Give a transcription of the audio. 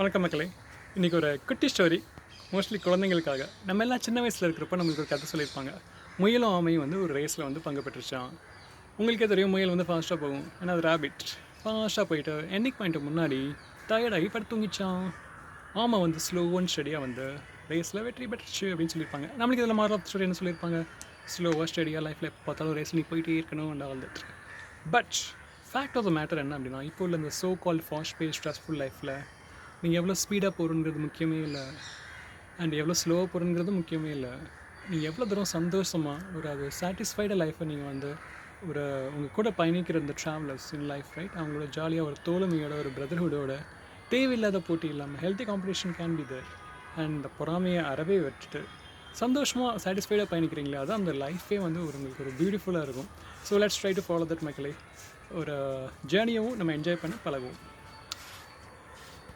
வணக்கம் மக்களே. இன்றைக்கி ஒரு குட்டி ஸ்டோரி, மோஸ்ட்லி குழந்தைங்களுக்காக. நம்ம எல்லாம் சின்ன வயசில் இருக்கிறப்ப நம்மளுக்கு ஒரு கதை சொல்லியிருப்பாங்க. முயலும் ஆமையும் வந்து ஒரு ரேஸில் வந்து பங்கு பெற்றுச்சான். உங்களுக்கே தெரியும், முயல் வந்து ஃபாஸ்ட்டாக போகும். ஏன்னா அது ரேபிட். ஃபாஸ்ட்டாக போயிட்டு எண்டிங் பாயிண்ட்டு முன்னாடி டயர்டாகி படுத்து தூங்கிச்சான். ஆமை வந்து ஸ்லோ அண்ட் ஸ்டடியாக வந்து ரேஸில் வெற்றி பெற்றுச்சு அப்படின்னு சொல்லியிருப்பாங்க. நம்மளுக்கு இதில் மாரல் ஸ்டோரி என்ன சொல்லியிருப்பாங்க? ஸ்லோவாக ஸ்டடியாக லைஃப்பில் எப்போ பார்த்தாலும் ரேஸ் நீ போயிட்டே இருக்கணும் and all that. But fact of the matter என்ன அப்படின்னா, இப்போ உள்ள இந்த so called fast pace stressful லைஃப்பில் நீங்கள் எவ்வளோ ஸ்பீடாக போகிறோங்கிறது முக்கியமே இல்லை, அண்ட் எவ்வளோ ஸ்லோவாக போகிறோங்கிறது முக்கியமே இல்லை. நீங்கள் எவ்வளோ தூரம் சந்தோஷமாக அது சாட்டிஸ்ஃபைடாக லைஃப்பை நீங்கள் வந்து உங்கள் கூட பயணிக்கிற இந்த ட்ராவலர்ஸ் இன் லைஃப், ரைட், அவங்களோட ஜாலியாக ஒரு தோழமையோட ஒரு பிரதர்ஹுட்டோட தேவையில்லாத போட்டி இல்லாமல் healthy competition can be there. And இந்த பொறாமையை அறவே வச்சுட்டு சந்தோஷமாக சாட்டிஸ்ஃபைடாக பயணிக்கிறீங்களே, அதான் அந்த லைஃபே வந்து உங்களுக்கு ஒரு பியூட்டிஃபுல்லாக இருக்கும். So let's try to follow that மக்களே. ஒரு ஜேர்னியவும் நம்ம என்ஜாய் பண்ணி பழகுவோம்.